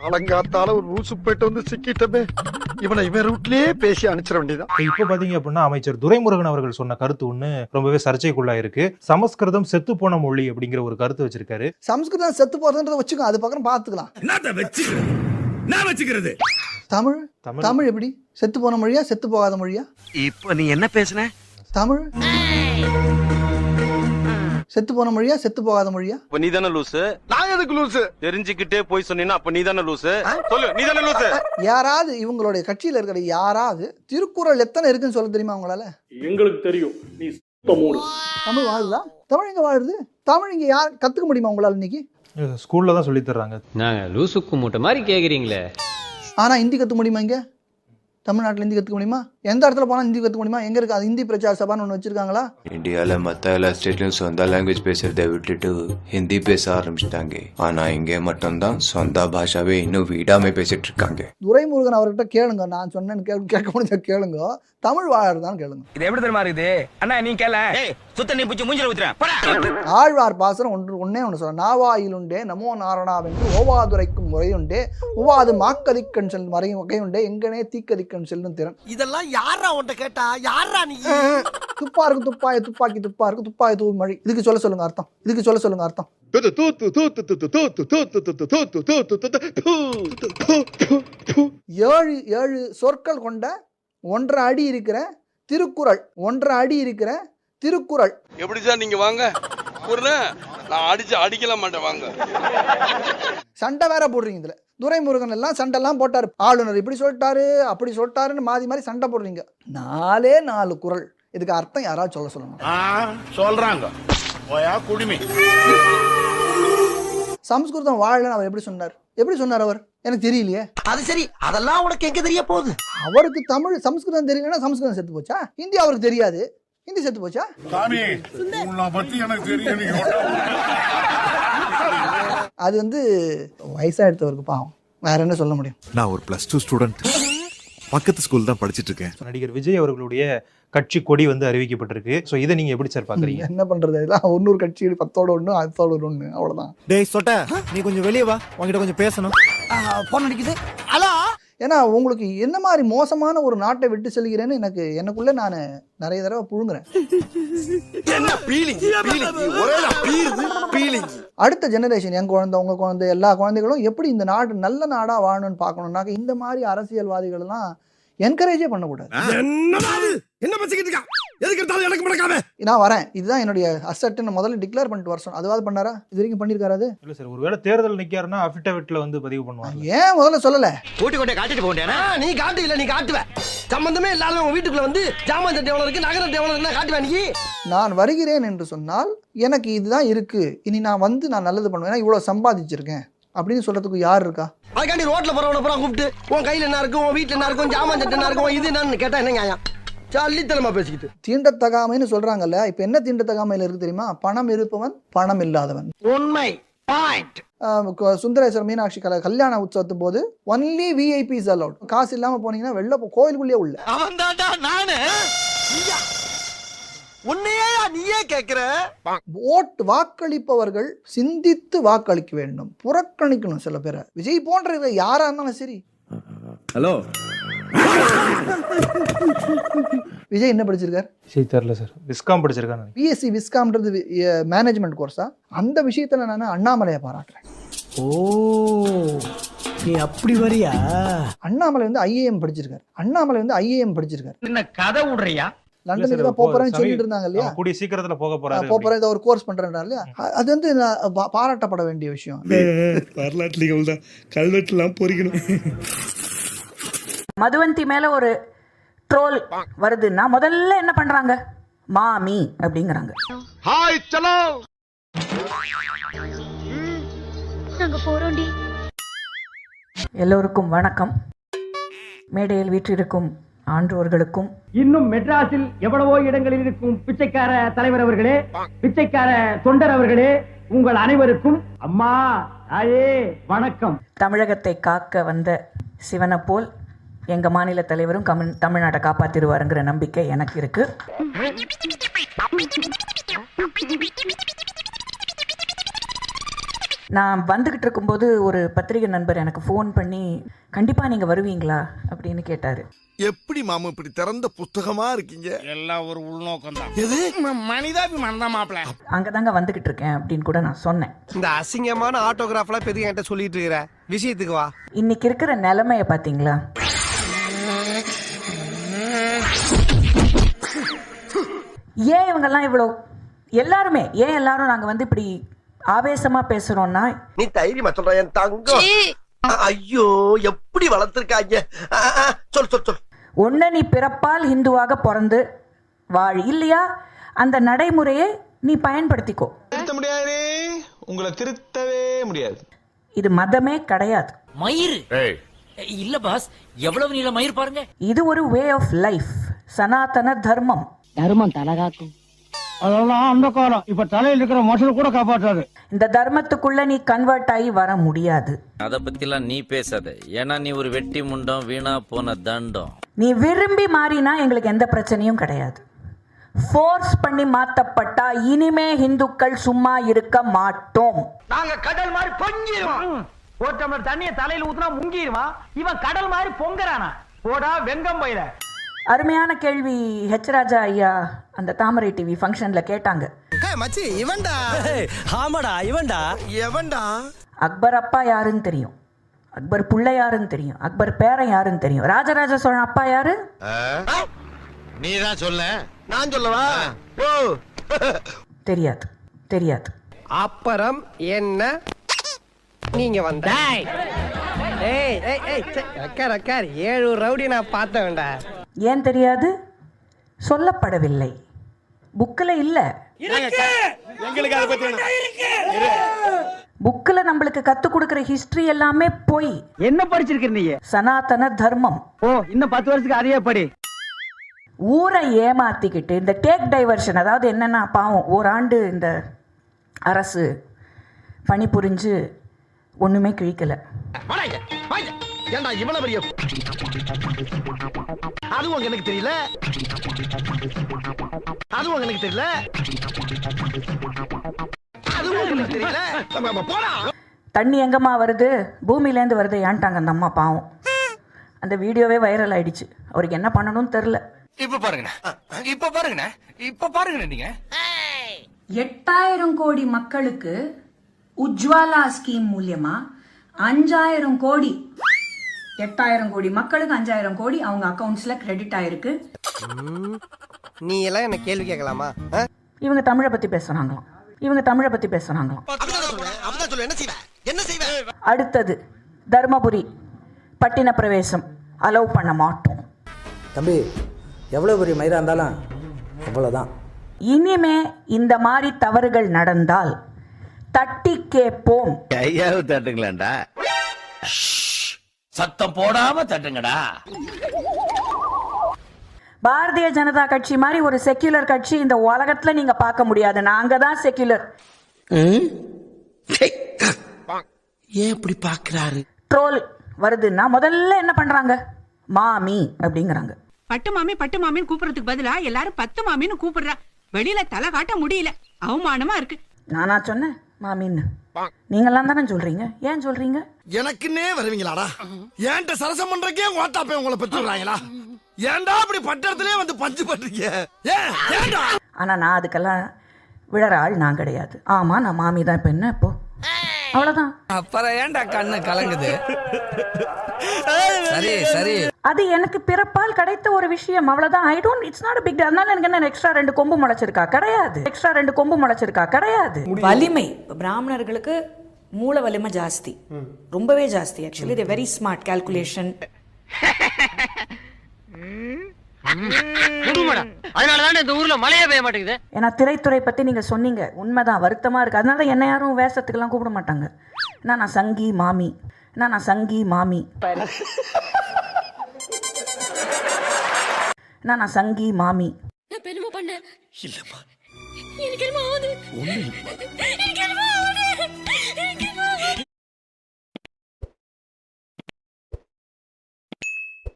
அலங்காத்தால ஒரு ரூசு போயிட்டு வந்து சிக்கிட்டமே, இவனை இவன் ரூட்லயே பேசி அனுப்பிச்சிட வேண்டியதான். இப்ப பாத்தீங்க அப்படின்னா அமைச்சர் துரைமுருகன் அவர்கள் சொன்ன கருத்து ஒண்ணு ரொம்பவே சர்ச்சைக்குள்ளா இருக்கு. சமஸ்கிருதம் செத்து போன மொழி அப்படிங்கிற ஒரு கருத்து வச்சிருக்காரு. சமஸ்கிருதம் செத்து போறதுன்றத வச்சுக்கோ, அது பக்கம் பாத்துக்கலாம். தமிழ் தமிழ் எப்படி செத்து போன மொழியா செத்து போகாத மொழியா? இப்ப நீ என்ன பேசுன? தமிழ் செத்து போன மொழியா செத்து போகாத மொழியா? அப்ப நீ தானே லூசு. நான் எதுக்கு லூசு? தெரிஞ்சுக்கிட்டே போய் சொன்னீங்கன்னா அப்ப நீ தானே லூசு. சொல்லு, நீ தானே லூசு. யாராவது இவங்களுடைய கட்சியில இருக்கிற யாராவது திருக்குறள் எத்தனை இருக்குன்னு சொல்ல தெரியுமா உங்களால? எங்களுக்கு தெரியும். நீ தமிழ் வாழுதா? தமிழ் இங்க வாழுது. தமிழ் இங்க யார் கத்துக்க முடியுமா உங்களால இன்னைக்கு? ஸ்கூல்ல தான் சொல்லி தர்றாங்க. நாங்க லூசுக்கு மூட்டை மாதிரி கேக்குறீங்களே. ஆனா ஹிந்தி கத்துக்க முடியுமா? இங்க தமிழ்நாட்டில் ஹிந்தி கற்றுக்க முடியுமா? எந்த இடத்துல போனால் ஹிந்தி கற்றுக்க முடியுமா? எங்கே இருக்குது அது? ஹிந்தி பிரச்சார சபான்னு ஒன்று வச்சுருக்காங்களா? இந்தியாவில் மற்ற எல்லா ஸ்டேட்லையும் சொந்த லாங்குவேஜ் பேசுறதை விட்டுட்டு ஹிந்தி பேச ஆரம்பிச்சிட்டாங்க. ஆனால் இங்கே மட்டும்தான் சொந்த பாஷாவே இன்னும் விடாமல் பேசிட்டு இருக்காங்க. துரைமுருகன் அவர்கிட்ட கேளுங்க, நான் சொன்னேன்னு கேட்க முடிஞ்ச கேளுங்க, தமிழ் வாழறதான் கேளுங்க. இது எப்படி தெரியுமா இருக்குது அண்ணா? நீ கேள சுத்த நீ பிடிச்சி மூஞ்சில ஊத்துறேன். ஆழ்வார் பாசனம் ஒன்னே ஒன்று சொல்ல, நாவாயிலுண்டே நமோ நாரணாவென்று ஓவாதுரைக்கும் முறையுண்டே உவாது மாக்கதிக்கண் செல் மறையும் வகையுண்டே எங்கனே தீக்கதிக்கண் செல்லும் திறன். இதெல்லாம் யாரா உன்ட்ட கேட்டா? யாரா நீ? துப்பா இருக்கு துப்பாய துப்பாக்கி துப்பா இருக்கு துப்பாய தூ மழை. இதுக்கு சொல்ல சொல்லுங்க அர்த்தம். இதுக்கு சொல்ல சொல்லுங்க அர்த்தம். ஏழு ஏழு சொற்கள் கொண்ட 1.5 அடி இருக்கிற திருக்குறள். 1.5 அடி இருக்கிற திருக்குறள். எப்படி சார் நீங்க வாங்க நான் அடிக்கல மாட்டேன் வாங்க. சண்டை வேற போடுறீங்க இதுல. துரைமுருகன் எல்லாம் சண்டை எல்லாம் போட்டாரு. ஆளுநர் இப்படி சொல்லிட்டாரு அப்படி சொல்லிட்டாருன்னு மாறி மாறி சண்டை போடுறீங்க. 4 குறள். இதுக்கு அர்த்தம் யாராவது சொல்ல சொல்லணும். சொல்றாங்க குடிமை. சமஸ்கிருதம் வாழன்னு அவர் எப்படி சொன்னார்? எப்படி சொன்னார் அவர்? எனக்கு தெரியலையே. அது சரி, அதெல்லாம் உனக்கு எங்க தெரிய போகுது? அவருக்கு தமிழ் சமஸ்கிருதம் தெரியலன்னா சமஸ்கிருதம் செத்து போச்சா? ஹிந்தி அவருக்கு தெரியாது, ஹிந்தி செத்து போச்சா? அது வயசா எடுத்தவருக்கு பாவம், வேற என்ன சொல்ல முடியும்? நான் ஒரு +2 ஸ்டூடெண்ட், பக்கத்து ஸ்கூல் தான் படிச்சிட்டு இருக்கேன். நடிகர் விஜய் அவர்களுடைய கட்சி கொடி அறிவிக்கப்பட்டிருக்கு. சோ இதை நீங்க எப்படி சார் பாக்குறீங்க? என்ன பண்றது? இதெல்லாம் 100 கட்சி 10ஓட 1 10ஓட 1 அவ்வளவுதான். டேய் சொட்ட, நீ கொஞ்சம் வெளியே வா, உன்கிட்ட கொஞ்சம் பேசணும். போன் அடிக்குது. ஹலோ. ஏன்னா உங்களுக்கு என்ன மாதிரி மோசமான ஒரு நாட்டை விட்டு செல்கிறேன்னு எனக்குள்ள நான் நிறைய தடவை புழுங்குறேன். அடுத்த ஜெனரேஷன், என் குழந்தை உங்க குழந்தை எல்லா குழந்தைகளும் எப்படி இந்த நாடு நல்ல நாடா வாழணும்னு பார்க்கணும்னாக்க இந்த மாதிரி அரசியல்வாதிகள் எல்லாம் என்கரேஜே பண்ணக்கூடாது. என்ன பேசிக்கிட்டு இருக்கா? எதுக்கு எடுத்தாலும் எனக்கு மடக்காம. நான் வரேன், இதுதான் என்னுடைய அசெட்னு முதல்ல டிக்ளேர் பண்ணிட்டு வர சொன்னேன். அதுவாது பண்ணாரா? இது வரைக்கும் பண்ணிருக்காரு? இல்ல சார், ஒருவேளை தேர்தல் நிக்காருன்னா அஃபிடவிட்ல பதிவு பண்ணுவாங்க. ஏன் முதல்ல சொல்லல? கூட்டி கொண்டே காட்டிட்டு போண்டேனா? நீ காட்டு இல்ல, நீ காட்டுவ. சம்பந்தமே இல்லாத உங்க வீட்டுக்குள்ள ஜாமான் சட்டை எவ்வளவு இருக்கு, நகர எவ்வளவு இருக்குன்னு காட்டுவேன் நீ. நான் வருகிறேன் என்று சொன்னால் எனக்கு இதுதான் இருக்கு, இனி நான் நான் நல்லது பண்ணுவேன், இவ்வளவு சம்பாதிச்சிருக்கேன் அப்படின்னு சொல்றதுக்கு யார் இருக்கா? அதுக்காண்டி ரோட்ல போறவன பூரா கூப்பிட்டு உன் கையில என்ன இருக்கும், உன் வீட்டுல என்ன இருக்கும், ஜாமான் சட்டை என்ன இருக்கும், இது என்னன்னு கேட்டா என்ன நியாயம்? சல்லித்தனமா பேசிக்கிட்டு தீண்டத்தகாமைன்னு சொல்றாங்கல்ல. இப்ப என்ன தீண்டத்தகாமையில இருக்கு தெரியுமா? பணம் இருப்பவன் பணம் இல்லாதவன். உண்மை. பாயிண்ட். சுந்தரேஸ்வரர் மீனாட்சி கல்யாண உற்சவத்தின் போது ஒன்லி விஐபிஸ் அலௌட். காசு இல்லாம போனீங்கன்னா வெளில கோயிலுக்குள்ளே உள்ள. அவன் தான்டா நானு. உன்னையா நீயே கேக்குற? வாக்களிப்பவர்கள் சிந்தித்து வாக்களிக்க வேண்டும், புறக்கணிக்கணும் சில பேரை. விஜய் போன்ற யாரா இருந்தாலும் சரி. ஹலோ, விஜய் என்ன படிச்சிருக்காரு? சரி தெரியல சார். விஸ்காம் படிச்சிருக்காங்க. பிஎஸ்சி விஸ்காம்ன்றது மேனேஜ்மெண்ட் கோர்ஸா? அந்த விஷயத்துல நான் அண்ணாமலையை பாராட்டுறேன். ஓ, நீ அப்படி வரியா? அண்ணாமலை ஐஏஎம் படிச்சிருக்காரு. ஐஏஎம் படிச்சிருக்காரு. என்ன கதை விடுறியா? லண்டனுக்கு தான் போறேன்னு சொல்லிட்டு இருந்தாங்க இல்லையா? கூடிய சீக்கிரத்துல போறேன், இதை ஒரு கோர்ஸ் பண்றேன் இல்லையா? அது பாராட்டப்பட வேண்டிய விஷயம். வரலாற்றுல தான் கல்வெட்டுலாம் பொறிக்கணும். மதுவந்தி மேல ஒரு ட்ரோல் வருதுன்னா முதல்ல என்ன பண்றாங்க? மாமி அப்படிங்கிறாங்க. ஹாய் சலோ, நாங்க போறோம்டி. எல்லோருக்கும் வணக்கம். மேடையில் வீற்றிருக்கும் ஆன்றோர்களுக்கும், இன்னும் மெட்ராஸில் எவ்வளவோ இடங்களில் இருக்கும் பிச்சைக்கார தலைவர் அவர்களே, பிச்சைக்கார தொண்டர் அவர்களே, உங்கள் அனைவருக்கும் அம்மா தாயே வணக்கம். தமிழகத்தை காக்க வந்த சிவனை போல் எங்க மாநில தலைவரும் தமிழ்நாட்டை காப்பாத்திடுவாருங்கிற நம்பிக்கை எனக்கு இருக்கு. நான் வந்துக்கிட்டு இருக்கும்போது ஒரு பத்திரிகை நண்பர் எனக்கு ஃபோன் பண்ணி கண்டிப்பாக நீங்கள் வருவீங்களா அப்படின்னு கேட்டார். எப்படி மாமா இப்படி திறந்த புத்தகமா இருக்கீங்க? எல்லாம் ஒரு உள்நோக்கம் தான். எது மனிதாபிமானம் தான் மாப்பிள்ள. அங்கே தாங்க வந்துக்கிட்டு இருக்கேன் அப்படின்னு கூட நான் சொன்னேன். இந்த அசிங்கமான ஆட்டோகிராஃப்லாம் பெரிய என்கிட்ட சொல்லிட்டு இருக்கிற விஷயத்துக்கு வா. இன்னைக்கு இருக்கிற நிலைமையை பார்த்தீங்களா? ஏன் இவங்கெல்லாம் இவ்வளோ எல்லாருமே ஏன் எல்லாரும் நாங்கள் வந்து இப்படி ஆவேசமாக பேசுகிறோன்னா, நீ தைரியமா சொல்ற என் தங்கம். ஐயோ எப்படி வளர்த்துருக்காங்க. சொல் சொல் சொல். ஒன்று நீ பிறப்பால் ஹிந்துவாக பிறந்து வாழ், இல்லையா அந்த நடைமுறையை நீ பயன்படுத்திக்கோ. திருத்த முடியாது, உங்களை திருத்தவே முடியாது. இது மதமே கிடையாது. மயிர் இல்ல பாஸ், எவ்வளவு நீள மயிர் பாருங்க. இது ஒரு வே ஆஃப் லைஃப், சனாதன தர்மம். தர்மம் தலகாக்கும். அதெல்லாம் அந்த காலம். இப்ப தலையில் இருக்கிற மசல் கூட காப்பாற்றாது. இந்த தர்மத்துக்குள்ள நீ கன்வெர்ட் ஆகி வர முடியாது. அத பத்திலாம் நீ பேசாத, ஏன்னா நீ ஒரு வெட்டி முண்டம், வீணா போன தண்டம். நீ விரும்பி மாறினா எங்களுக்கு எந்த பிரச்சனையும் கிடையாது. ஃபோர்ஸ் பண்ணி மாத்தப்பட்டா இனிமே இந்துக்கள் சும்மா இருக்க மாட்டோம். நாங்க கடல் மாதிரி பொங்கிடுவோம். ஒரு டம்ளர் தண்ணியை தலையில ஊத்துனா முங்கிடுவான். இவன் கடல் மாதிரி பொங்கறானா? போடா வெங்கம் பயில. அருமையான கேள்வி ஹெச் ராஜா ஐயா அந்த தாமரை டிவி ஃபங்க்ஷன்ல கேட்டாங்க. மச்சி இவன்டா. ஆமாடா இவன்டா. எவன்டா? அக்பர் அப்பா யாருன்னு தெரியும், அக்பர் புள்ள யாருன்னு தெரியும், அக்பர் பேரன் யாருன்னு தெரியும். ராஜராஜ சோழன் அப்பா யாரு? நீ தான் சொல்ல. நான் சொல்லவா? ஓ தெரியாது தெரியாது. அப்புறம் என்ன நீங்க வந்த? ஏய் ஏய் ஏய் அக்கார் அக்கார் 7 ரவுடி நான் பார்த்தேன்டா. ஏன் தெரியாது? சொல்லப்படவில்லை, புக்கில் இல்ல. எங்களுக்கு அதை பத்தி புக்கில் நம்மளுக்கு கத்து கொடுக்கிற ஹிஸ்டரி எல்லாமே பொய். என்ன படிச்சிருக்க நீ? சனாதன தர்மம். ஓ இன்னும் 10 வருஷத்துக்கு அதையே படி. ஊரை ஏமாத்திக்கிட்டு இந்த டேக் டைவர்ஷன், அதாவது என்னன்னா பாவம் ஓராண்டு இந்த அரசு பணிபுரிஞ்சு ஒண்ணுமே கிழிக்கல. ஏண்டா இவ்வளவு பெரிய அதுவும் எனக்கு தெரியல, அதுவும் எனக்கு தெரியல, அதுவும் எனக்கு தெரியல. போடா. தண்ணி எங்கம்மா வருது? பூமியிலேருந்து வருது ஏன்ட்டாங்க அந்த அம்மா பாவம். அந்த வீடியோவே வைரல் ஆயிடுச்சு. அவருக்கு என்ன பண்ணணும்னு தெரியல. இப்ப பாருங்கண்ணா, இப்ப பாருங்கண்ணா, இப்ப பாருங்கண்ணா. நீங்க 8000 கோடி மக்களுக்கு உஜ்வாலா ஸ்கீம் மூலியமா 5000 கோடி, 8000 கோடி மக்களுக்கு 5000 கோடி அவங்க அக்கவுண்ட்ஸ்ல கிரெடிட் ஆயிருக்கு. நீ எல்லாம் என்ன கேள்வி கேட்கலாமா? இவங்க தமிழை பத்தி பேசுறாங்களாம், இவங்க தமிழை பத்தி பேசுறாங்களாம். அடுத்தது தர்மபுரி பட்டின பிரவேசம் அலோவ் பண்ண மாட்டோம். தம்பி எவ்வளவு பெரிய மயிரா இருந்தாலும் அவ்வளவுதான். இனிமே இந்த மாதிரி தவறுகள் நடந்தால் தட்டி கேட்போம். கையாவது தட்டுங்களேன்டா. சத்தம் போடாம தட்டுங்கடா. பாரதிய ஜனதா கட்சி மாதிரி ஒரு செக்யுலர் கட்சி இந்த உலகத்துல நீங்க பார்க்க முடியாது. நாங்க தான் செக்யுலர். ஏன் இப்படி பாக்குறாரு? ட்ரோல் வருதுன்னா முதல்ல என்ன பண்றாங்க? மாமி அப்படிங்கிறாங்க. பட்டு மாமி பட்டு மாமின்னு கூப்பிடுறதுக்கு பதிலா எல்லாரும் 10 மாமின்னு கூப்பிடுறா. வெளியில தலை காட்ட முடியல, அவமானமா இருக்கு. நானா சொன்னேன் மாமின்னு? நீங்கெல்லாம் தானே சொல்றீங்க. ஏன் சொல்றீங்க? எனக்குன்னே வருவீங்களாடா? ஏன்ட்ட சரசம் பண்றக்கே ஓட்டாப்பே உங்களை பெற்றுறாங்களா? ஏன்டா அப்படி பட்டறதுலயே வந்து பஞ்சு பண்றீங்க? ஏன்டா? ஆனா நான் அதுக்கெல்லாம் விழற ஆள் நான் கிடையாது. ஆமா நான் மாமி தான். இப்ப என்ன இப்போ? அவ்வளவுதான். அப்புறம் ஏன்டா கண்ணு கலங்குது? சரி சரி, அது எனக்கு பிறப்பால் கிடைத்த ஒரு விஷயம், அவ்வளவுதான். I don't, it's not a big deal. அதனால எனக்கு என்ன எக்ஸ்ட்ரா 2 கொம்பு முளைச்சிருக்கா? கிடையாது. எக்ஸ்ட்ரா 2 கொம்பு முளைச்சிருக்கா? கிடையாது. வலிமை பிராமணர்களுக்கு மூல வலிமை ஜாஸ்தி, ரொம்பவே ஜாஸ்தி. Actually they very smart calculation. அதனாலதான் இந்த ஊர்ல மழையே பெய்ய மாட்டேங்குது. ஏன்னா திரைத்துறை பத்தி நீங்க சொன்னீங்க, உண்மைதான், வருத்தமா இருக்கு. அதனால என்ன யாரும் வேஷத்துக்கெல்லாம் கூப்பிட மாட்டாங்க. நான் சங்கி மாமி, நான் சங்கி மாமி, நான் சங்கி மாமி. நான் பெருமை பண்ணேன். இல்லம்மா எனக்கு என்ன ஆகுது? ஒண்ணு